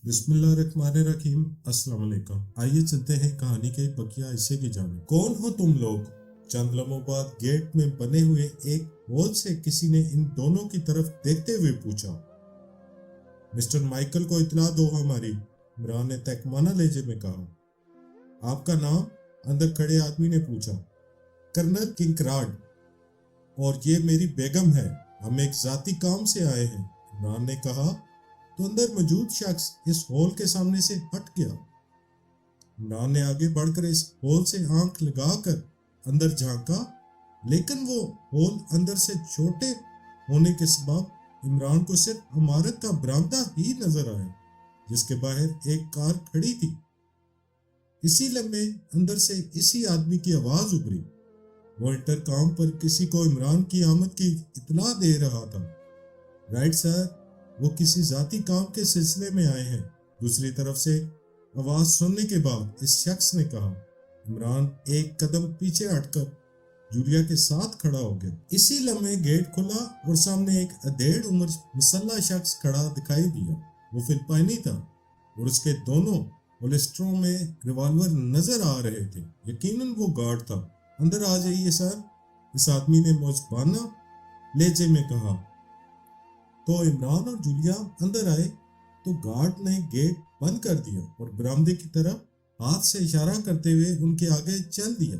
बिस्मिल्लाहिर्रहमानिर्रहीम। अस्सलाम वालेकुम। आइए चलते हैं कहानी के बकिया हिस्से की जानिब। कौन हो तुम लोग? चंद लम्हों बाद गेट में बने हुए एक होल से किसी ने इन दोनों की तरफ देखते हुए पूछा। मिस्टर माइकल को इत्तला दो हमारी, इमरान ने तहकमाना लहजे में कहा। आपका नाम? अंदर खड़े आदमी ने पूछा। कर्नल किंकराड। और ये मेरी बेगम है, हम एक जाती काम से आए हैं, इमरान ने कहा तो अंदर मौजूद शख्स इस होल के सामने से हट गया। इमरान ने आगे बढ़कर इस होल से आंख लगाकर अंदर झांका, लेकिन वो होल अंदर से छोटे होने के सबब इमरान को सिर्फ इमारत का बरामदा ही नजर आया, जिसके बाहर एक कार खड़ी थी। इसी लम्हे अंदर से इसी आदमी की आवाज उभरी। वो इंटरकॉम पर किसी को इमरान की आमद की इत्तला दे रहा था। राइट सर, वो किसी जाती काम के सिलसिले में आए हैं, दूसरी तरफ से आवाज सुनने के बाद इस शख्स ने कहा। इमरान एक कदम पीछे हटकर जूलिया के साथ खड़ा हो गया। इसी लम्हे गेट खुला और सामने एक अधेड़ उम्र मुसल्ला शख्स खड़ा दिखाई दिया। वो फिलिपाइनी था और उसके दोनों होल्स्टरों में रिवॉल्वर नजर आ रहे थे। यकीनन वो गार्ड था। अंदर आ जाइए सर, इस आदमी ने मुस्कुराना लहजे में कहा। तो इमरान और जूलिया अंदर आए तो गार्ड ने गेट बंद कर दिया और बरामदे की तरफ हाथ से इशारा करते हुए उनके आगे चल दिया।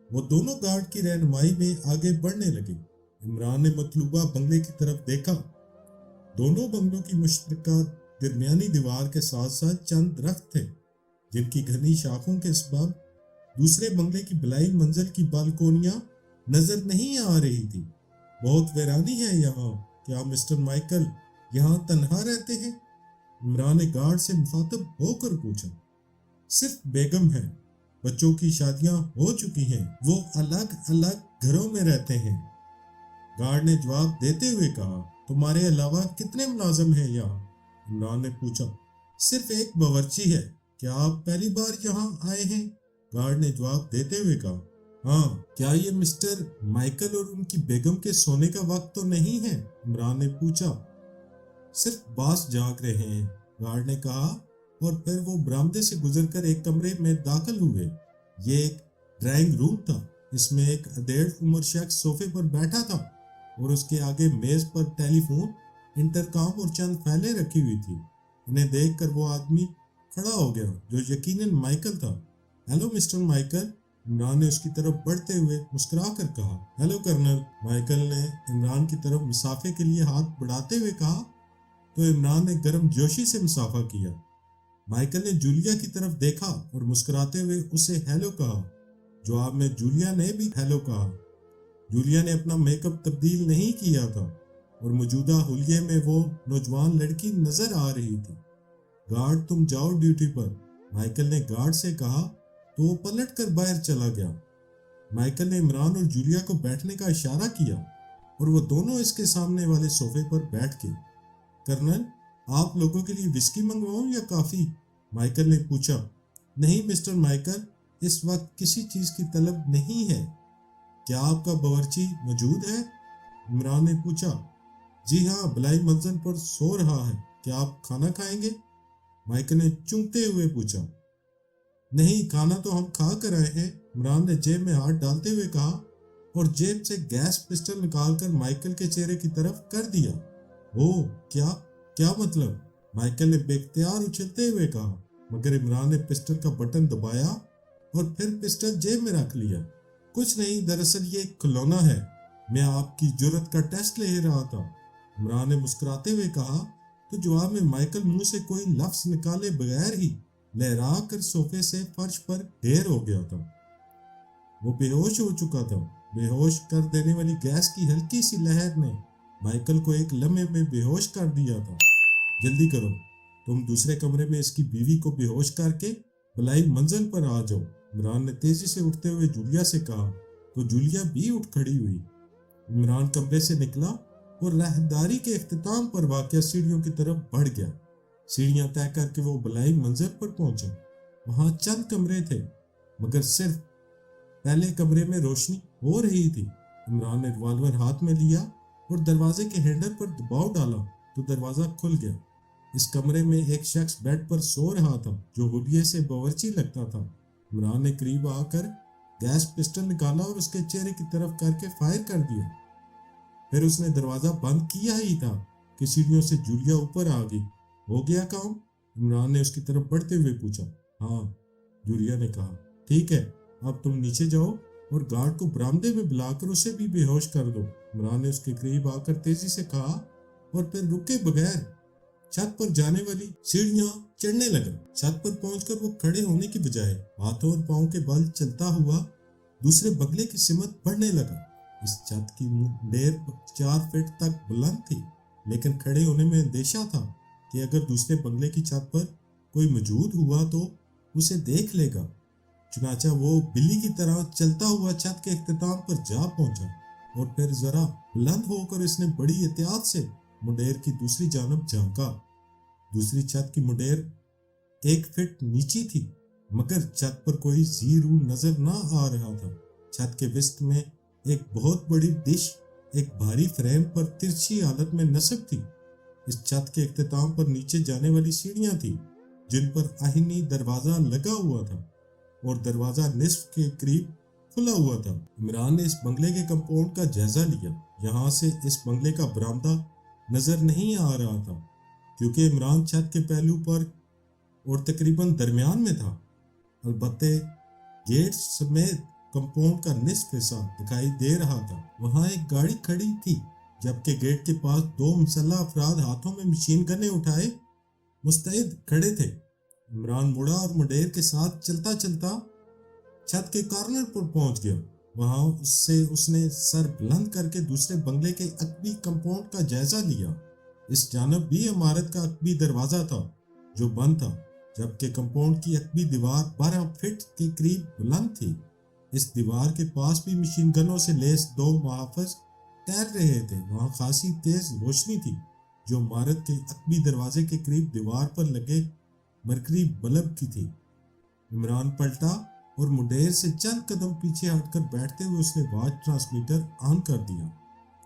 वो दोनों गार्ड की रहनुमाई में आगे बढ़ने लगे। इमरान ने मतलूबा बंगले की तरफ देखा। दोनों बंगलों की मुश्तरका दरमियानी दीवार के साथ साथ चंद दरख्त थे, जिनकी घनी शाखों के सबब दूसरे बंगले की बलाई मंजिल की बालकोनियां नजर नहीं आ रही थी। बहुत वीरानी है यहाँ। क्या मिस्टर माइकल यहाँ तन्हा रहते हैं? इमरान ने गार्ड से मुखातब होकर पूछा। सिर्फ बेगम है, बच्चों की शादियां हो चुकी हैं, वो अलग अलग घरों में रहते हैं, गार्ड ने जवाब देते हुए कहा। तुम्हारे अलावा कितने मुलाजिम हैं यहाँ? इमरान ने पूछा। सिर्फ एक बावर्ची है। क्या आप पहली बार यहाँ आए हैं? गार्ड ने जवाब देते हुए कहा। हाँ, क्या ये मिस्टर माइकल और उनकी बेगम के सोने का वक्त तो नहीं है? इमरान ने पूछा। सिर्फ बास जाग रहे हैं, गार्ड ने कहा, और फिर वो बरामदे से गुजरकर एक कमरे में दाखिल हुए। ये एक ड्राइंग रूम था। इसमें एक अधेड़ उम्र शख्स सोफे पर बैठा था और उसके आगे मेज पर टेलीफोन, इंटरकॉम और चंद फाइलें रखी हुई थी। उन्हें देखकर वो आदमी खड़ा हो गया जो यकीनन माइकल था। हेलो मिस्टर माइकल, इमरान ने उसकी तरफ बढ़ते हुए मुस्कुरा कर कहा। हेलो कर्नल, माइकल ने इमरान की तरफ मुसाफे के लिए हाथ बढ़ाते हुए कहा तो इमरान ने गर्म जोशी से मुसाफा किया। माइकल ने जूलिया की तरफ देखा और मुस्कुराते हुए उसे हेलो कहा। जवाब में जूलिया ने भी हेलो कहा। जूलिया ने अपना मेकअप तब्दील नहीं किया था और मौजूदा हुलिये में वो नौजवान लड़की नजर आ रही थी। गार्ड, तुम जाओ ड्यूटी पर, माइकल ने गार्ड से कहा तो वो पलट कर बाहर चला गया। माइकल ने इमरान और जूलिया को बैठने का इशारा किया और वो दोनों इसके सामने वाले सोफे पर बैठ गए। कर्नल, आप लोगों के लिए विस्की मंगवाऊं या काफी? माइकल ने पूछा। नहीं मिस्टर माइकल, इस वक्त किसी चीज की तलब नहीं है। क्या आपका बावर्ची मौजूद है? इमरान ने पूछा। जी हाँ, बलाई मंजिल पर सो रहा है। क्या आप खाना खाएंगे? माइकल ने चूमते हुए पूछा। नहीं, खाना तो हम खा कर आए हैं, इमरान ने जेब में हाथ डालते हुए कहा और जेब से गैस पिस्टल निकालकर माइकल के चेहरे की तरफ कर दिया। ओह, क्या क्या मतलब? माइकल ने बेख्तियार उछलते हुए कहा, मगर इमरान ने पिस्टल का बटन दबाया और फिर पिस्टल जेब में रख लिया। कुछ नहीं, दरअसल ये एक खिलौना है, मैं आपकी जुर्रत का टेस्ट ले रहा था, इमरान ने मुस्कुराते हुए कहा तो जवाब में माइकल मुंह से कोई लफ्ज निकाले बगैर ही लहरा कर सोफे से फर्श पर ढेर हो गया था। वो बेहोश हो चुका था। बेहोश कर देने वाली गैस की हल्की सी लहर ने माइकल को एक लम्हे में बेहोश कर दिया था। जल्दी करो, तुम दूसरे कमरे में इसकी बीवी को बेहोश करके बलाई मंजिल पर आ जाओ, इमरान ने तेजी से उठते हुए जूलिया से कहा तो जूलिया भी उठ खड़ी हुई। इमरान कमरे से निकला और राहदारी के इख्तिताम पर वाक़या सीढ़ियों की तरफ बढ़ गया। सीढ़ियां तय करके वो बलाई मंजिल पर पहुंचा। वहां चंद कमरे थे, मगर सिर्फ पहले कमरे में रोशनी हो रही थी। इमरान ने रिवॉल्वर हाथ में लिया और दरवाजे के हैंडल पर दबाव डाला तो दरवाजा खुल गया इस कमरे में एक शख्स बेड पर सो रहा था जो हुलिये से बावर्ची लगता था। इमरान ने करीब आकर गैस पिस्टल निकाला और उसके चेहरे की तरफ करके फायर कर दिया। फिर उसने दरवाजा बंद किया ही था कि सीढ़ियों से जूलिया ऊपर आ गई। हो गया काम? इमरान ने उसकी तरफ बढ़ते हुए पूछा। हाँ, जूलिया ने कहा। ठीक है, अब तुम नीचे जाओ और गार्ड को बरामदे में बुलाकर उसे भी बेहोश कर दो। इमरान ने उसके करीब आकर तेजी से कहा और फिर रुके बगैर छत पर जाने वाली सीढ़ियां चढ़ने लगा। छत पर पहुंचकर वो खड़े होने की बजाय हाथों और पांव के बल चलता हुआ दूसरे बंगले की सिमत बढ़ने लगा। इस छत की मुंडेर 4 फीट तक बुलंद थी, लेकिन खड़े होने में अंदेशा था कि अगर दूसरे बंगले की छत पर कोई मौजूद हुआ तो उसे देख लेगा। चुनाचा वो बिल्ली की तरह चलता हुआ छत के इख्तिताम पर जा पहुंचा और फिर जरा बुलंद होकर इसने बड़ी एहतियात से मुंडेर की दूसरी जानब झांका। दूसरी छत की मुंडेर 1 फीट नीची थी, मगर छत पर कोई जीरू नजर न आ रहा था। छत के विस्त में एक बहुत बड़ी डिश एक भारी फ्रेम पर तिरछी हालत में नस्ब थी। इस छत के इख्तिताम पर नीचे जाने वाली सीढ़ियां थी जिन पर आहिनी दरवाजा लगा हुआ था और दरवाजा निस्फ के करीब खुला हुआ था। इमरान ने इस बंगले के कंपाउंड का जायजा लिया। यहाँ से इस बंगले का बरामदा नजर नहीं आ रहा था क्योंकि इमरान छत के पहलू पर और तकरीबन दरमियान में था। अलबत्ते गेट समेत कंपाउंड का निस्फ हिस्सा दिखाई दे रहा था। वहां एक गाड़ी खड़ी थी, जबकि गेट के पास 2 मुसल्लह अफराद हाथों में मशीन गने उठाए मुस्तैद खड़े थे। इमरान मुड़ा और मुंडेर के साथ चलता चलता छत के कॉर्नर पर पहुंच गया। वहां उसने सर बुलंद करके दूसरे बंगले के अकबी कंपाउंड का जायजा लिया। इस जानब भी इमारत का अकबी दरवाजा था जो बंद था, जबकि कंपाउंड की अकबी दीवार 12 फीट के करीब बुलंद थी। इस दीवार के पास भी मशीन गनों से लेस 2 मुहाफिज तैर रहे थे। वहां खासी तेज रोशनी थी जो इमारत के अकबी दरवाजे के करीब दीवार पर लगे मरकरी बल्ब की थी। इमरान पलटा और मुंडेर से चंद कदम पीछे हटकर बैठते हुए उसने आवाज ट्रांसमीटर ऑन कर दिया।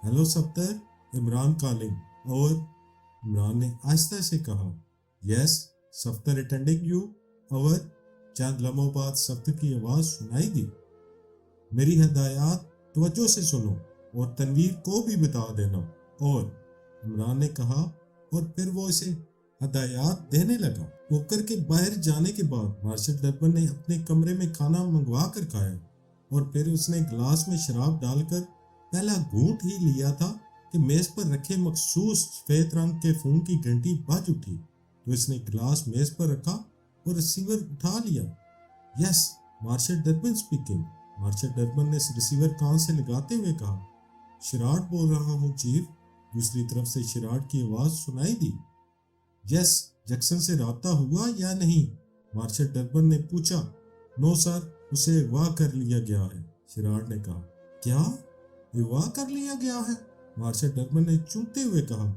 Hello Safdar, Imran calling. और इमरान ने आहिस्ता से कहा, यस सफ्तर अटेंडिंग यू। और चंद लम्हों बाद सफ्तर की आवाज सुनाई दी। मेरी हिदायत तवज्जो से सुनो और तनवीर को भी बता देना। और इमरान ने कहा और फिर वो इसे हिदायत देने लगा। पोकर के बाहर जाने के बाद मार्शल डर्बन ने अपने कमरे में खाना मंगवा कर खाया और फिर उसने गिलास में शराब डालकर पहला घूंट ही लिया था कि मेज पर रखे मखसूस सफेद रंग के फोन की घंटी बज उठी तो इसने गिलास मेज पर रखा और रिसीवर उठा लिया। Yes, Marshall Durban speaking. Marshall Durban ने रिसीवर कान से लगाते हुए कहा, शिराड बोल रहा हूँ चीफ। दूसरी तरफ से शिराड की आवाज सुनाई दी। यस, जैक्सन से राब्ता हुआ या नहीं? मार्शल डर्बन ने पूछा। नो सर, उसे अगवा कर लिया गया है, शिराड ने कहा। क्या अगवा कर लिया गया है? मार्शल डर्बन ने चूमते हुए कहा।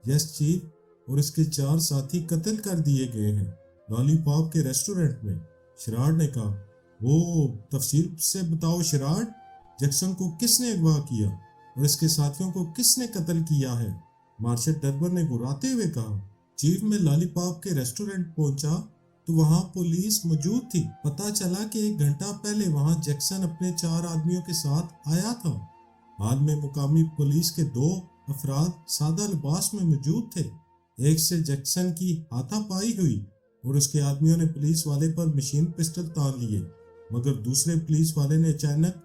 यस चीफ, और इसके 4 साथी कत्ल कर दिए गए हैं लॉलीपॉप के रेस्टोरेंट में, शिराड ने कहा। वो तफसील से बताओ शिराड, जैक्सन को किसने अगवा किया और इसके साथियों को किसने कत्ल किया है? मार्शल डर्बन ने घुराते हुए कहा। चीफ, में लॉलीपॉप के रेस्टोरेंट पहुंचा तो वहां पुलिस मौजूद थी। पता चला कि 1 घंटा पहले वहां जैक्सन अपने 4 आदमियों के साथ आया था। हाल में मुकामी पुलिस के 2 अफराद सादा लिबास में मौजूद थे। एक से जैक्सन की हाथापाई हुई और उसके आदमियों ने पुलिस वाले पर मशीन पिस्टल तान लिए, मगर दूसरे पुलिस वाले ने अचानक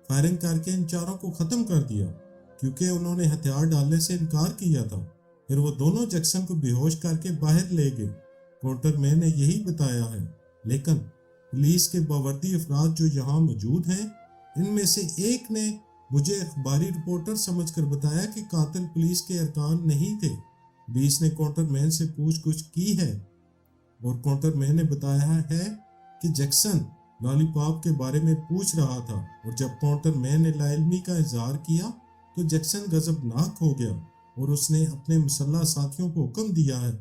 फायरिंग करके इन 4 को खत्म कर दिया क्योंकि उन्होंने हथियार डालने से इनकार किया था। फिर वो दोनों जैक्सन को बेहोश करके बाहर ले गए। काउंटर मैन ने यही बताया है, लेकिन पुलिस के बावर्दी अफराद जो यहाँ मौजूद हैं, इनमें से एक ने मुझे अखबारी रिपोर्टर समझकर बताया कि कातिल पुलिस के अरकान नहीं थे। पुलिस ने काउंटर मैन से पूछगछ की है और काउंटर मैन ने बताया है कि जैक्सन लॉलीपॉप के बारे में पूछ रहा था और जब काउंटर मैन ने लाइल्मी का इजहार किया तो जैक्सन गजबनाक हो गया और उसने अपने मुसल्लह साथियों को हुक्म दिया है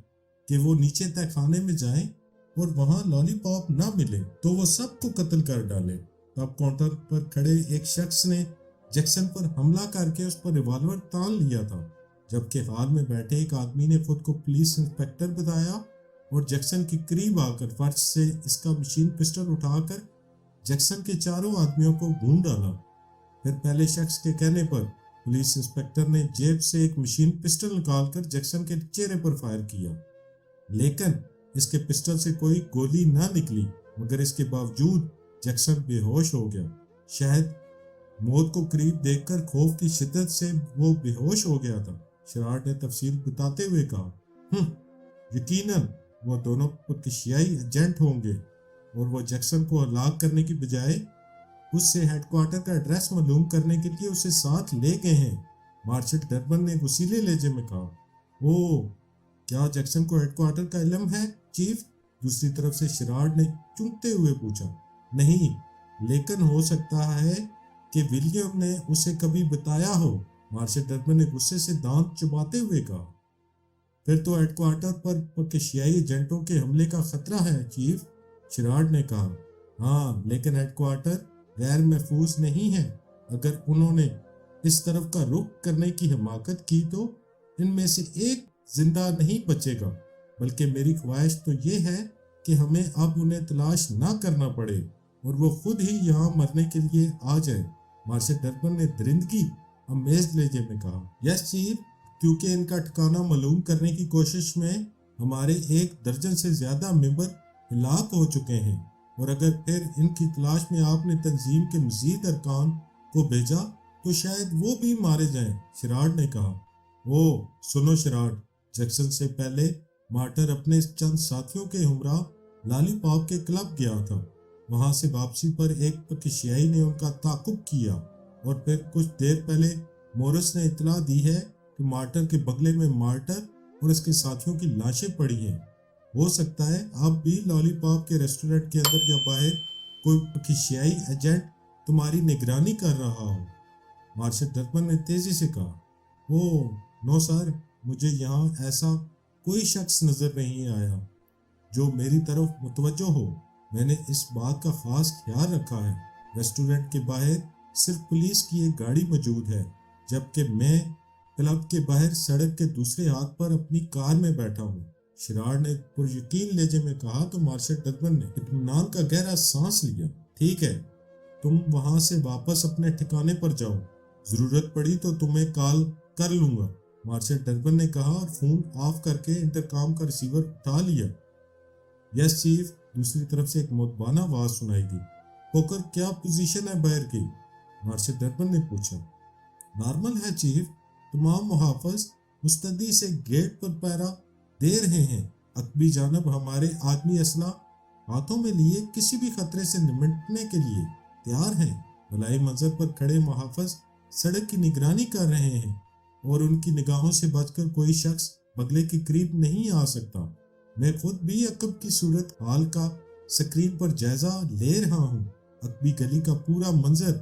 कि वो नीचे तय खाने में जाएं और वहां लॉलीपॉप ना मिले तो वो सबको कत्ल कर डाले। तब काउंटर पर खड़े एक शख्स ने जैक्सन पर हमला करके उस पर रिवॉल्वर तान लिया था جبکہ ہال میں بیٹھے ایک آدمی نے خود کو پولیس انسپیکٹر بتایا اور جیکسن کے قریب آ کر فرش سے اس کا مشین پسٹل اٹھا کر جیکسن کے چاروں آدمیوں کو بھون ڈالا۔ پھر پہلے شخص کے کہنے پر پولیس انسپیکٹر نے جیب سے ایک مشین پسٹل نکال کر جیکسن کے چہرے پر فائر کیا، لیکن اس کے پسٹل سے کوئی گولی نہ نکلی، مگر اس کے باوجود جیکسن بے ہوش ہو گیا۔ شاید موت کو قریب دیکھ کر خوف کی شدت سے وہ بے ہوش ہو گیا تھا۔ شرارٹ نے تفصیل بتاتے ہوئے کہا، یقیناً وہ دونوں پرکشیائی ایجنٹ ہوں گے، اور وہ جیکسن کو ہلاک کرنے کی بجائے اس سے ہیڈ کوارٹر کا ایڈریس معلوم کرنے کے لیے اسے ساتھ لے گئے ہیں۔ مارشل ڈربن نے غصیلے لہجے میں کہا، کیا جیکسن کو ہیڈ کوارٹر کا علم ہے چیف؟ دوسری طرف سے شرارٹ نے چونکتے ہوئے پوچھا۔ نہیں، لیکن ہو سکتا ہے کہ ولیم نے اسے کبھی بتایا ہو، مارشل ڈربن نے غصے سے دانت چباتے ہوئے کہا۔ پھر تو ہیڈ کوارٹر پر پرکشیائی ایجنٹوں کے حملے کا خطرہ ہے چیف، شرارٹ نے کہا۔ ہاں، لیکن ہیڈ کوارٹر غیر محفوظ نہیں ہے۔ اگر انہوں نے اس طرف کا رخ کرنے کی حماقت کی تو ان میں سے ایک زندہ نہیں بچے گا، بلکہ میری خواہش تو یہ ہے کہ ہمیں اب انہیں تلاش نہ کرنا پڑے اور وہ خود ہی یہاں مرنے کے لیے آ جائے، مارشل ڈربن نے درندگی امیز لہجے میں کہا۔ یس چیف، کیونکہ ان کا ٹھکانہ معلوم کرنے کی کوشش میں ہمارے 1 درجن سے زیادہ ممبر ہلاک ہو چکے ہیں، اور اگر پھر ان کی تلاش میں آپ نے تنظیم کے مزید ارکان کو بھیجا تو شاید وہ بھی مارے جائیں، شرارٹ نے کہا۔ سنو شرارٹ، جیکسن سے پہلے مارٹر اپنے چند ساتھیوں کے ہمراہ لالی پاپ کے کلب گیا تھا۔ وہاں سے واپسی پر ایک پرکشیائی نے ان کا تعاقب کیا، اور پھر کچھ دیر پہلے مورس نے اطلاع دی ہے کہ مارٹر کے بغلے میں مارٹر اور اس کے ساتھیوں کی لاشیں پڑی ہیں۔ ہو سکتا ہے آپ بھی لالی پاپ کے ریسٹورنٹ کے اندر یا باہر کوئی پرکشیائی ایجنٹ تمہاری نگرانی کر رہا ہو، مارشل ڈربن نے تیزی سے کہا۔ نو سر، مجھے یہاں ایسا کوئی شخص نظر نہیں آیا جو میری طرف متوجہ ہو۔ میں نے اس بات کا خاص خیال رکھا ہے، ریسٹورنٹ کے باہر صرف پولیس کی ایک گاڑی موجود ہے، جبکہ میں کلب کے باہر سڑک کے دوسرے ہاتھ پر اپنی کار میں بیٹھا ہوں، شرارٹ نے پر یقین لہجے میں کہا تو مارشل ڈربن نے اطمینان کا گہرا سانس لیا۔ ٹھیک ہے، تم وہاں سے واپس اپنے ٹھکانے پر جاؤ، ضرورت پڑی تو تمہیں کال کر لوں گا، مارشل ڈربن نے کہا اور فون آف کر کے انٹرکام کا ریسیور اٹھا لیا۔ یس چیف، دوسری طرف سے ایک مؤدبانہ آواز سنائی دی۔ پوکر کیا پوزیشن ہے باہر کی؟ مارشل ڈربن نے پوچھا۔ نارمل ہے چیف، تمام محافظ مستعدی سے گیٹ پر پہرا دے رہے ہیں، عقبی جانب ہمارے آدمی اسلحہ ہاتھوں میں لیے کسی بھی خطرے سے نمٹنے کے لیے تیار ہیں۔ بلائی منظر پر کھڑے محافظ سڑک کی نگرانی کر رہے ہیں، اور ان کی نگاہوں سے بچ کر کوئی شخص بغلے کے قریب نہیں آ سکتا۔ میں خود بھی عقب کی صورت حال کا سکرین پر جائزہ لے رہا ہوں۔ عقبی گلی کا پورا منظر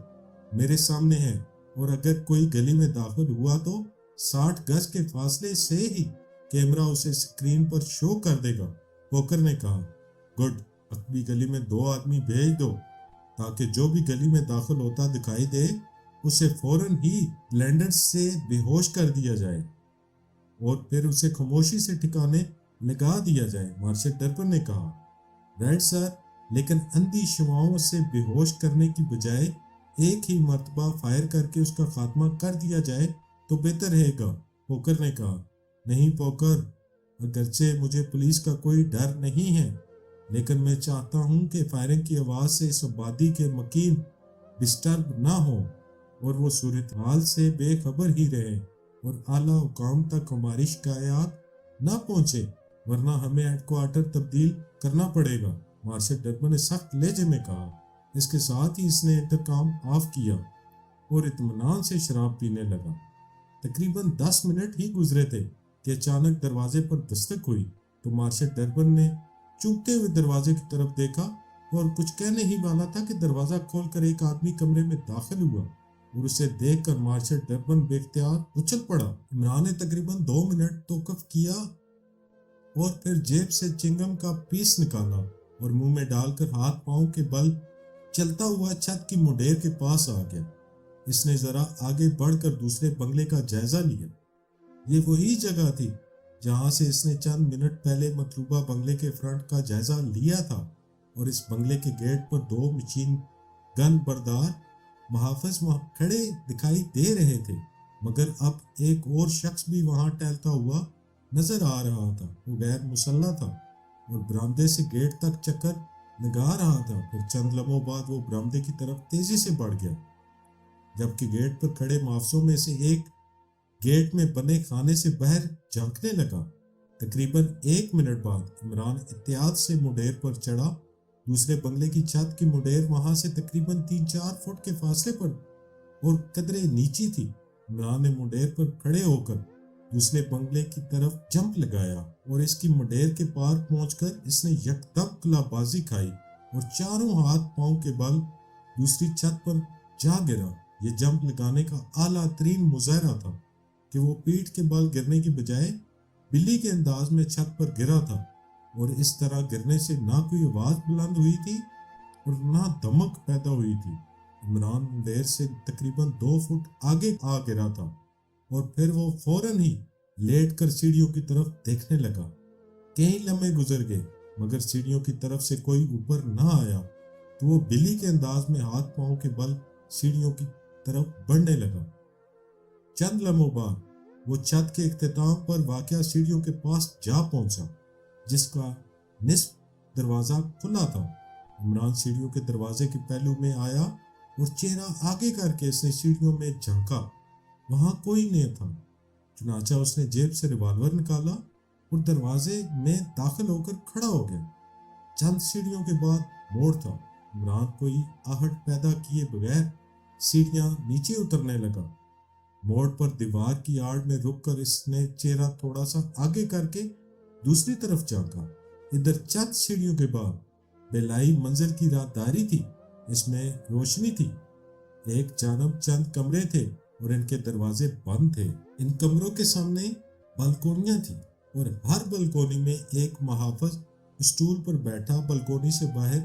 میرے سامنے ہے، اور اگر کوئی گلی میں داخل ہوا تو 60 گز کے فاصلے سے ہی کیمرہ اسے سکرین پر شو کر دے گا، پوکر نے کہا۔ گڈ، عقبی گلی میں 2 آدمی بھیج دو تاکہ جو بھی گلی میں داخل ہوتا دکھائی دے اسے فوراً ہی بلینڈر سے بے ہوش کر دیا جائے اور پھر اسے خاموشی سے ٹھکانے لگا دیا جائے، مارشل ڈربن نے کہا۔ رائٹ سر، لیکن اندھی شعاعوں سے بے ہوش کرنے کی بجائے ایک ہی مرتبہ فائر کر کے اس کا خاتمہ کر دیا جائے تو بہتر رہے گا، پوکر نے کہا۔ نہیں پوکر، اگرچہ مجھے پولیس کا کوئی ڈر نہیں ہے، لیکن میں چاہتا ہوں کہ فائرنگ کی آواز سے اس آبادی کے مکین ڈسٹرب نہ ہوں اور وہ صورتحال سے بے خبر ہی رہے اور اعلیٰ حکام تک ہماری شکایات نہ پہنچے، ورنہ ہمیں ہیڈ کوارٹر تبدیل کرنا پڑے گا، مارشل ڈربن نے سخت لہجے میں کہا۔ اس کے ساتھ ہی اس نے انٹرکام آف کیا اور اطمینان سے شراب پینے لگا۔ تقریباً 10 منٹ ہی گزرے تھے کہ اچانک دروازے پر دستک ہوئی تو مارشل ڈربن نے چونکتے ہوئے دروازے کی طرف دیکھا اور کچھ کہنے ہی والا تھا کہ دروازہ کھول کر ایک آدمی کمرے میں داخل ہوا اور اسے دیکھ کر مارشل ڈربن بے اختیار اچھل پڑا۔ عمران نے تقریباً 2 منٹ توقف کیا اور پھر جیب سے چنگم کا پیس نکالا اور منہ میں ڈال کر ہاتھ پاؤں کے بل چلتا ہوا چھت کی منڈیر کے پاس آ گیا۔ اس نے ذرا آگے بڑھ کر دوسرے بنگلے کا جائزہ لیا۔ یہ وہی جگہ تھی جہاں سے اس نے چند منٹ پہلے مطلوبہ بنگلے کے فرنٹ کا جائزہ لیا تھا، اور اس بنگلے کے گیٹ پر 2 مشین گن بردار محافظ وہاں کھڑے دکھائی دے رہے تھے، مگر اب ایک اور شخص بھی وہاں ٹہلتا ہوا نظر آ رہا تھا۔ وہ غیر مسلح تھا اور برآمدے سے گیٹ تک چکر لگا رہا تھا۔ پھر چند لمحوں بعد وہ برآمدے کی طرف تیزی سے بڑھ گیا، جبکہ گیٹ پر کھڑے محافظوں میں سے ایک گیٹ میں بنے خانے سے باہر جھانکنے لگا۔ تقریباً 1 منٹ بعد عمران احتیاط سے مڈیر پر چڑھا۔ دوسرے بنگلے کی چھت کی مڈیر وہاں سے تقریباً 3-4 فٹ کے فاصلے پر اور قدرے نیچی تھی۔ عمران نے مڈیر پر کھڑے ہو کر دوسرے بنگلے کی طرف جمپ لگایا اور اس کی مڈیر کے پار پہنچ کر اس نے یکدم کلا بازی کھائی اور چاروں ہاتھ پاؤں کے بل دوسری چھت پر جا گرا۔ یہ جمپ لگانے کا اعلیٰ ترین مظاہرہ تھا کہ وہ پیٹھ کے بل گرنے کی بجائے بلی کے انداز میں چھت پر گرا تھا، اور اس طرح گرنے سے نہ کوئی آواز بلند ہوئی تھی اور نہ دمک پیدا ہوئی تھی۔ عمران مڈیر سے تقریباً 2 فٹ آگے آ گرا تھا اور پھر وہ فوراً ہی لیٹ کر سیڑھیوں کی طرف دیکھنے لگا۔ کئی لمحے گزر گئے مگر سیڑھیوں کی طرف سے کوئی اوپر نہ آیا، تو وہ بلی کے انداز میں ہاتھ پاؤں کے بل سیڑھیوں کی طرف بڑھنے لگا۔ چند لمحوں بعد وہ چھت کے اختتام پر واقع سیڑھیوں کے پاس جا پہنچا، جس کا نصف دروازہ کھلا تھا۔ عمران سیڑھیوں کے دروازے کے پہلو میں آیا اور چہرہ آگے کر کے اس نے سیڑھیوں میں جھانکا۔ وہاں کوئی نہیں تھا۔ چنانچہ اس نے جیب سے ریوالور نکالا اور دروازے میں داخل ہو کر کھڑا ہو گیا۔ چند سیڑھیوں کے بعد موڑ تھا۔ عمران کوئی آہٹ پیدا کیے بغیر سیڑھیاں نیچے اترنے لگا۔ موڑ پر دیوار کی آڑ میں رک کر اس نے چہرہ تھوڑا سا آگے کر کے دوسری طرف جھانکا۔ ادھر چند سیڑھیوں کے بعد بیلائی منزل کی راہداری تھی۔ اس میں روشنی تھی۔ ایک جانب چند کمرے تھے اور ان کے دروازے بند تھے۔ ان کمروں کے سامنے بالکونیاں تھیں اور ہر بالکونی میں ایک محافظ اسٹول پر بیٹھا بالکونی سے باہر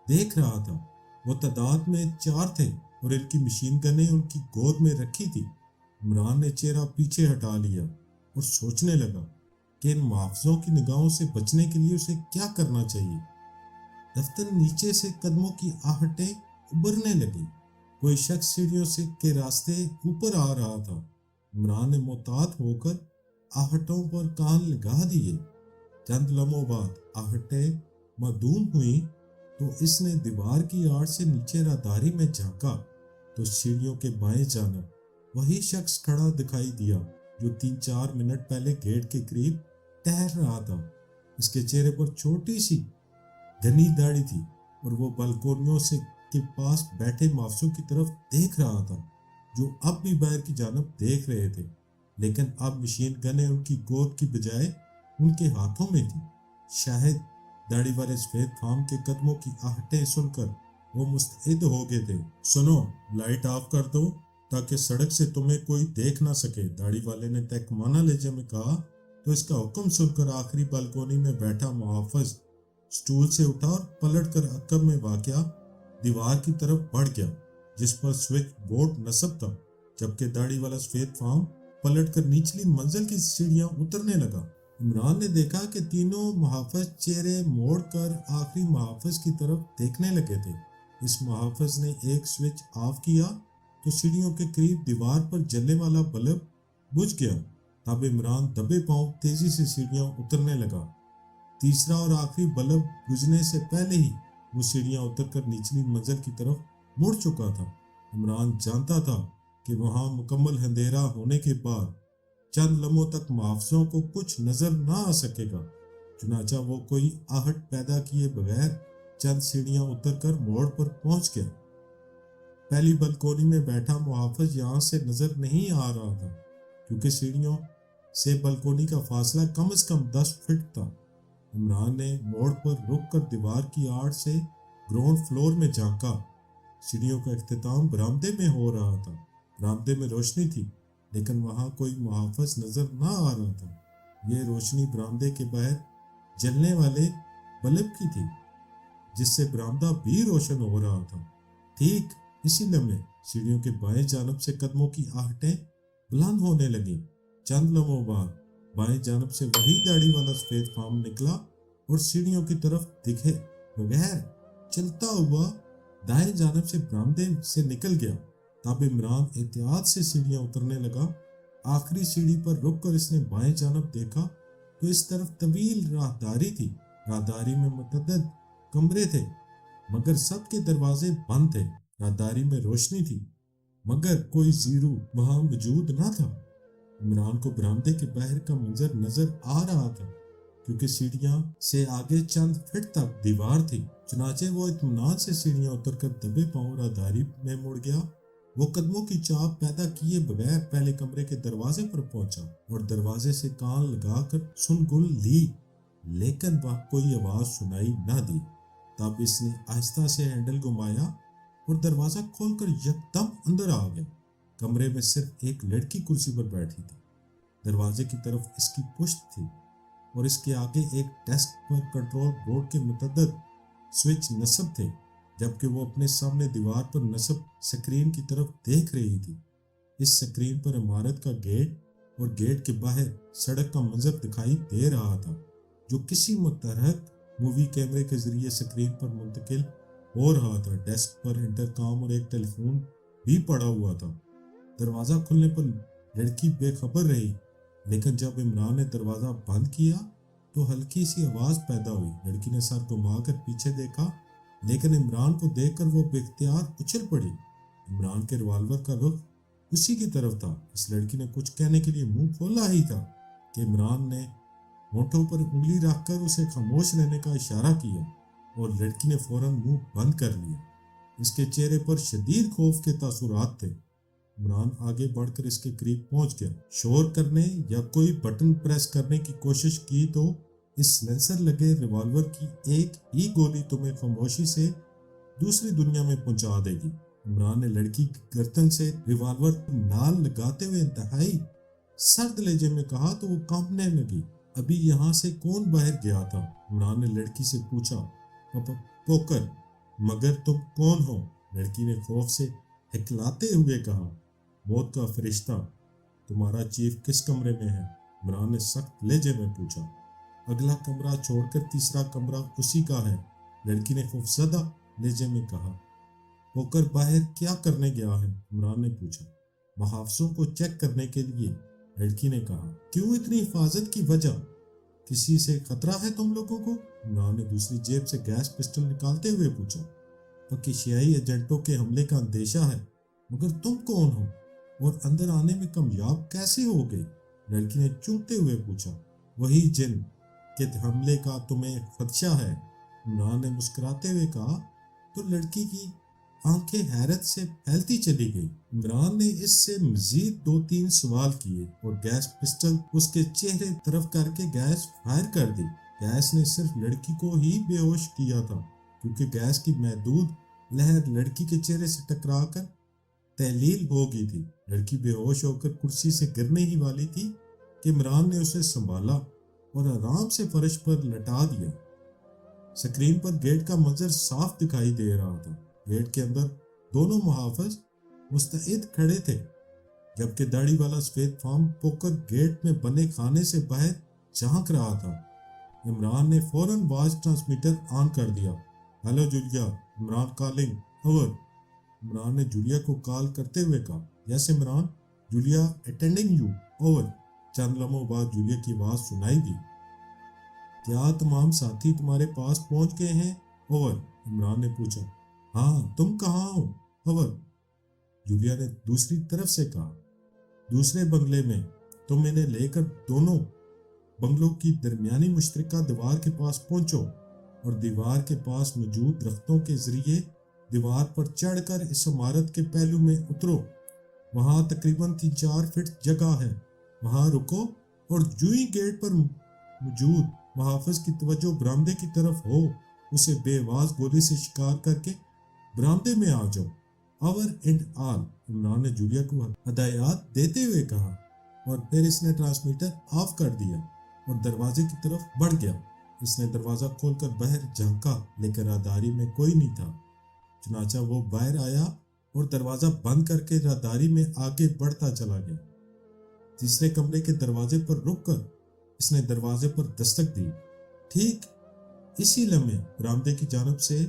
دیکھ رہا تھا۔ وہ تعداد میں 4 تھے اور ان کی مشین گنیں ان کی گود میں رکھی تھی۔ عمران نے چہرہ پیچھے ہٹا لیا اور سوچنے لگا کہ ان محافظوں کی نگاہوں سے بچنے کے لیے اسے کیا کرنا چاہیے۔ دفتر نیچے سے قدموں کی آہٹیں ابھرنے لگی۔ کوئی شخص سیڑھیوں سے کے راستے اوپر آ رہا تھا۔ عمران نے محتاط ہو کر آہٹوں پر کان لگا دیے۔ چند لمحوں بعد آہٹیں معدوم ہوئیں تو اس نے دیوار کی آڑ سے نیچے راہداری میں جھانکا تو سیڑھیوں کے بائیں جانب وہی شخص کھڑا دکھائی دیا جو 3-4 منٹ پہلے گیٹ کے قریب ٹہل رہا تھا۔ اس کے چہرے پر چھوٹی سی گھنی داڑھی تھی اور وہ بالکونیوں سے کے پاس بیٹھے محافظوں کی طرف دیکھ رہا تھا جو اب بھی باہر کی جانب دیکھ رہے تھے، لیکن اب مشین گنیں ان کی گود کی بجائے ان کے ہاتھوں میں تھی۔ شاہد داڑھی والے سفید فام کے قدموں کی آہٹیں سن کر وہ مستعد ہو گئے تھے۔ سنو، لائٹ آف کر دو تاکہ سڑک سے تمہیں کوئی دیکھ نہ سکے، داڑھی والے نے تحقیرانہ لہجے میں کہا۔ تو اس کا حکم سن کر آخری بالکونی میں بیٹھا محافظ سٹول سے اٹھا اور پلٹ کر عقب میں واقع دیوار کی طرف بڑھ گیا جس پر سوئچ بورڈ نصب تھا، جبکہ داڑھی والا سفید فام پلٹ کر نچلی منزل کی سیڑھیاں اترنے لگا۔ عمران نے دیکھا کہ تینوں محافظ چہرے موڑ کر آخری محافظ کی طرف دیکھنے لگے تھے۔ اس محافظ نے ایک سوئچ آف کیا تو سیڑھیوں کے قریب دیوار پر جلنے والا بلب بجھ گیا۔ تب عمران دبے پاؤں تیزی سے سیڑھیاں اترنے لگا۔ تیسرا اور آخری بلب بجھنے سے پہلے ہی وہ سیڑھیاں اتر کر نچلی منزل کی طرف مڑ چکا تھا۔ عمران جانتا تھا کہ وہاں مکمل اندھیرا ہونے کے بعد چند لمحوں تک محافظوں کو کچھ نظر نہ آ سکے گا، چنانچہ وہ کوئی آہٹ پیدا کیے بغیر چند سیڑھیاں اتر کر موڑ پر پہنچ گیا۔ پہلی بالکونی میں بیٹھا محافظ یہاں سے نظر نہیں آ رہا تھا کیونکہ سیڑھیوں سے بالکونی کا فاصلہ کم از کم 10 فٹ تھا۔ عمران نے موڑ پر رک کر دیوار کی آڑ سے گراؤنڈ فلور میں جھانکا۔ سیڑھیوں کا اختتام برآمدے میں ہو رہا تھا۔ برآمدے میں روشنی تھی لیکن وہاں کوئی محافظ نظر نہ آ رہا تھا۔ یہ روشنی برآمدے کے باہر جلنے والے بلب کی تھی جس سے برآمدہ بھی روشن ہو رہا تھا۔ ٹھیک اسی لمحے سیڑھیوں کے بائیں جانب سے قدموں کی آہٹیں بلند ہونے لگیں۔ चंद लम्हों बाद बाएं जानब से वही दाढ़ी वाला सफेद फार्म निकला और सीढ़ियों की तरफ दिखे बगैर चलता हुआ दाएं जानब से बरामदे से निकल गया। तब इमरान एहतियात से सीढ़ियां उतरने लगा। आखिरी सीढ़ी पर रुककर इसने बाएं जानब देखा तो इस तरफ तवील राहदारी थी। राहदारी में मुतअद्दिद कमरे थे मगर सबके दरवाजे बंद थे। राहदारी में रोशनी थी मगर कोई जीरू वहां मौजूद न था। इमरान को बरामदे के बाहर का मंजर नजर आ रहा था क्योंकि सीढ़ियां से आगे चंद फीट तक दीवार थी। चुनाचे वो इत्मीनान से सीढ़ियां उतरकर दबे पांव राहदारी में मुड़ गया। वो कदमों की चाप पैदा किए बगैर पहले कमरे के दरवाजे पर पहुंचा और दरवाजे से कान लगाकर सुन ली, लेकिन वह कोई आवाज सुनाई न दी। तब इसने आहिस्ता से हैंडल घुमाया और दरवाजा खोलकर यकदम अंदर आ गया। कमरे में सिर्फ एक लड़की कुर्सी पर बैठी थी। दरवाजे की तरफ इसकी पुश्त थी और इसके आगे एक डेस्क पर कंट्रोल बोर्ड के मुतअद्दिद स्विच नस्ब थे, जबकि वो अपने सामने दीवार पर नस्ब स्क्रीन की तरफ देख रही थी। इस स्क्रीन पर इमारत का गेट और गेट के बाहर सड़क का मंजर दिखाई दे रहा था, जो किसी मुतहरक मूवी कैमरे के जरिए स्क्रीन पर मुंतकिल हो रहा था। डेस्क पर इंटरकॉम और एक टेलीफोन भी पड़ा हुआ था। दरवाजा खुलने पर लड़की बेखबर रही, लेकिन जब इमरान ने दरवाजा बंद किया तो हल्की सी आवाज पैदा हुई। लड़की ने सर घुमाकर पीछे देखा, लेकिन इमरान को देखकर वो बेख्तियार उछल पड़ी। इमरान के रिवॉल्वर का रुख उसी की तरफ था। इस लड़की ने कुछ कहने के लिए मुंह खोला ही था कि इमरान ने होठों पर उंगली रखकर उसे खामोश रहने का इशारा किया और लड़की ने फौरन मुंह बंद कर लिया। इसके चेहरे पर शदीद खौफ के तासुरात थे। इमरान आगे बढ़कर इसके करीब पहुंच गया। शोर करने या कोई बटन प्रेस करने की कोशिश की तो इस सेंसर लगे रिवॉल्वर की एक ही गोली तुम्हें खामोशी से दूसरी दुनिया में पहुंचा देगी। इमरान ने लड़की की गर्दन से रिवॉल्वर नाल लगाते हुए इंतहाई सर्द लहजे में कहा तो वो कांपने लगी। अभी यहाँ से कौन बाहर गया था? इमरान ने लड़की से पूछा। पोकर। मगर तुम कौन हो? लड़की ने खौफ से हिकलाते हुए कहा। मौत का फरिश्ता। तुम्हारा चीफ किस कमरे में है? इमरान ने सख्त लहजे में पूछा। अगला कमरा छोड़कर तीसरा कमरा उसी का है, लड़की ने खौफजदा लहजे में कहा। पोकर बाहर क्या करने गया है? इमरान ने पूछा। मुहाफिजों को चेक करने के लिए, लड़की ने कहा। क्यों इतनी हिफाजत की वजह? किसी से खतरा है तुम लोगों को? इमरान ने दूसरी जेब से गैस पिस्टल निकालते हुए पूछा। पाकिस्तानी एजेंटों के हमले का अंदेशा है। मगर तुम कौन हो और अंदर आने में कामयाब कैसे हो गई? लड़की ने चूमते हुए पूछा। वही जिन के हमले का तुम्हें खदशा है, इमरान ने मुस्कुराते हुए कहा तो लड़की की आंखें हैरत से फैलती चली गई। इमरान ने इससे मजीद 2-3 सवाल किए और गैस पिस्टल उसके चेहरे तरफ करके गैस फायर कर दी। गैस ने सिर्फ लड़की को ही बेहोश किया था, क्योंकि गैस की महदूद लहर लड़की के चेहरे से टकराकर तहलील हो गई थी। लड़की बेहोश होकर कुर्सी से गिरने ही वाली थी कि इमरान ने उसे संभाला और आराम से फर्श पर लटा दिया। स्क्रीन पर गेट का मंजर साफ दिखाई दे रहा था। गेट के अंदर दोनों मुहाफिज मुस्तैद खड़े थे, जबकि दाढ़ी वाला सफेद फार्म पोकर गेट में बने खाने से बाहर झांक रहा था। इमरान ने फौरन वॉइस ट्रांसमीटर ऑन कर दिया। Hello Julia, Imran calling, over. Imran ने जूलिया को कॉल करते हुए कहा। Yes Imran, Julia attending you, over. चंद लम्हों बाद जूलिया की आवाज सुनाई दी। क्या तमाम साथी तुम्हारे पास पहुंच गए हैं? ओवर। इमरान ने पूछा। हाँ, तुम कहाँ हो? ओवर। जूलिया ने दूसरी तरफ से कहा। दूसरे बंगले में। तुम इन्हें लेकर दोनों बंगलों की दरमियानी मुश्तरका दीवार के पास पहुंचो और दीवार के पास मौजूद दरख्तों के जरिए दीवार पर चढ़कर इस इमारत के पहलू में उतरो। वहां तकरीबन 3-4 फीट जगह है, वहां रुको और जो ही गेट पर मौजूद मुहाफिज की तवज्जो बरामदे की तरफ हो, उसे बेआवाज गोली से शिकार करके बरामदे में आ जाओ। Over and all. इमरान ने जूलिया को हदायत देते हुए कहा और फिर इसने ट्रांसमीटर ऑफ कर दिया और दरवाजे की तरफ बढ़ गया। इसने दरवाजा खोलकर बाहर झांका, लेकिन राहदारी में कोई नहीं था। चुनाचा वो बाहर आया और दरवाजा बंद करके राहदारी में आगे बढ़ता चला गया। تیسرے کمرے کے دروازے پر رک کر اس نے دروازے پر دستک دی۔ ٹھیک اسی لمحے برآمدے کی جانب سے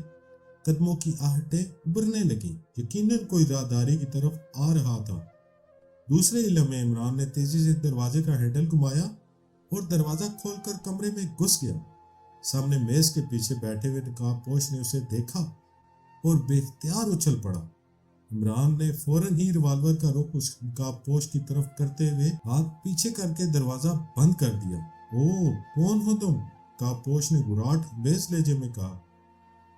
قدموں کی آہٹیں ابھرنے لگیں، یقیناً کوئی راہداری کی طرف آ رہا تھا۔ دوسرے ہی لمحے عمران نے تیزی سے دروازے کا ہینڈل گھمایا اور دروازہ کھول کر کمرے میں گھس گیا۔ سامنے میز کے پیچھے بیٹھے ہوئے نقاب پوش نے اسے دیکھا اور بے اختیار اچھل پڑا۔ عمران نے فوراً ہی ریوالور کا رخ اس نقاب پوش کی طرف کرتے ہوئے ہاتھ پیچھے کر کے دروازہ بند کر دیا۔ اوہ، کون ہو تم؟ نقاب پوش نے گراٹ انگیز لہجے میں کہا۔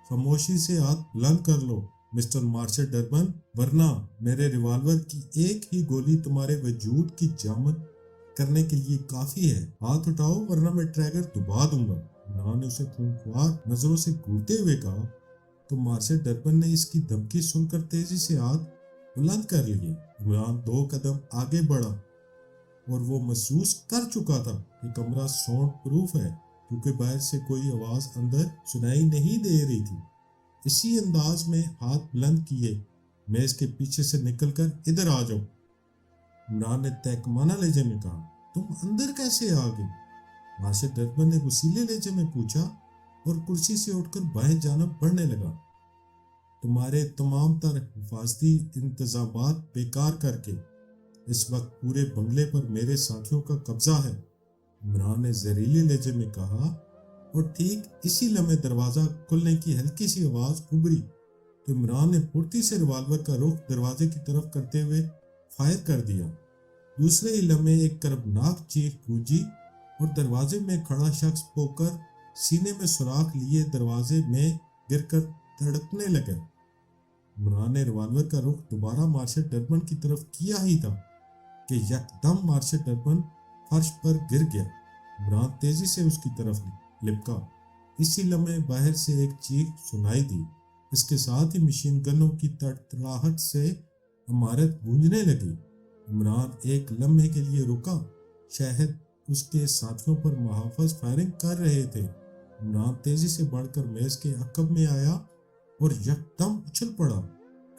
خاموشی سے ہاتھ بلند کر لو مسٹر مارشل ڈربن، ورنہ میرے ریوالور کی ایک ہی گولی تمہارے وجود کی جامد کرنے کے لیے کافی ہے۔ ہاتھ اٹھاؤ ورنہ میں ٹریگر دبا دوں گا۔ عمران نے اسے خونخوار نظروں سے گھورتے ہوئے کہا۔ تو مارشل ڈربن نے اس کی دھمکی سن کر تیزی سے ہاتھ بلند کر لیے۔ عمران 2 قدم آگے بڑھا اور وہ محسوس کر چکا تھا کہ کمرہ ساؤنڈ پروف ہے، کیونکہ باہر سے کوئی آواز اندر سنائی نہیں دے رہی تھی۔ اسی انداز میں ہاتھ بلند کیے میز کے پیچھے سے نکل کر ادھر آ جاؤ، عمران نے تحکمانہ لہجے میں کہا۔ تم اندر کیسے آ گئے؟ مارشل ڈربن نے غصیلے لہجے میں پوچھا اور کرسی سے اٹھ کر بائیں جانب بڑھنے لگا۔ تمہارے تمام تر حفاظتی انتظامات بیکار کر کے اس وقت پورے بنگلے پر میرے ساتھیوں کا قبضہ ہے، عمران نے زہریلے لہجے میں کہا۔ اور ٹھیک اسی لمحے دروازہ کھلنے کی ہلکی سی آواز ابھری تو عمران نے پھرتی سے ریوالور کا رخ دروازے کی طرف کرتے ہوئے فائر کر دیا۔ دوسرے ہی لمحے ایک کربناک چیخ گونجی اور دروازے میں کھڑا شخص پو کر سینے میں سوراخ لیے دروازے میں گر کر دھڑکنے لگا۔ عمران نے ریوالور کا رخ دوبارہ مارشل ڈربن کی طرف کیا ہی تھا کہ یکدم مارشل ڈربن فرش پر گر گیا۔ عمران تیزی سے اس کی طرف لپکا۔ اسی لمحے باہر سے ایک چیخ سنائی دی، اس کے ساتھ ہی مشین گنوں کی تڑتڑاہٹ سے عمارت گونجنے لگی۔ عمران ایک لمحے کے لیے رکا، شاید اس کے ساتھیوں پر محافظ فائرنگ کر رہے تھے۔ عمران تیزی سے بڑھ کر میز کے عقب میں آیا اور یکدم اچھل پڑا،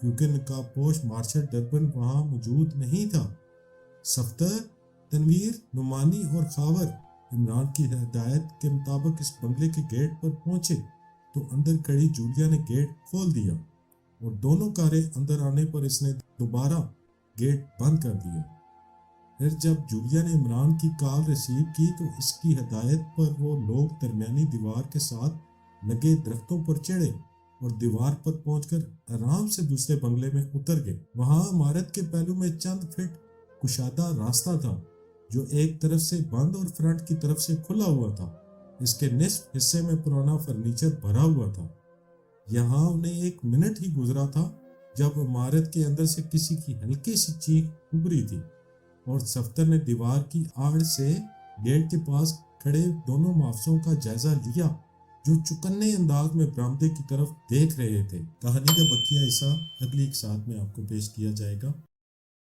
کیونکہ نقاب پوش مارشل ڈربن وہاں موجود نہیں تھا۔ صفدر، تنویر، نعمانی اور خاور عمران کی ہدایت کے مطابق اس بنگلے کے گیٹ پر پہنچے تو اندر کھڑی جولیا نے گیٹ کھول دیا اور دونوں کاریں اندر آنے پر اس نے دوبارہ گیٹ بند کر دیا۔ پھر جب جولیا نے عمران کی کال ریسیو کی تو اس کی ہدایت پر وہ لوگ درمیانی دیوار کے ساتھ لگے درختوں پر چڑھے اور دیوار پر پہنچ کر آرام سے دوسرے بنگلے میں اتر گئے۔ وہاں عمارت کے پہلو میں چند فٹ کشادہ راستہ تھا جو ایک طرف سے بند اور فرنٹ کی طرف سے کھلا ہوا تھا۔ اس کے نصف حصے میں پرانا فرنیچر بھرا ہوا تھا۔ یہاں انہیں 1 منٹ ہی گزرا تھا جب عمارت کے اندر سے کسی کی ہلکی سی چیخ ابھری تھی اور صفدر نے دیوار کی آڑ سے گیٹ کے پاس کھڑے دونوں محافظوں کا جائزہ لیا جو چوکنے انداز میں برآمدے کی طرف دیکھ رہے تھے۔ کہانی کا بقیہ حصہ اگلی ایک ساتھ میں آپ کو پیش کیا جائے گا۔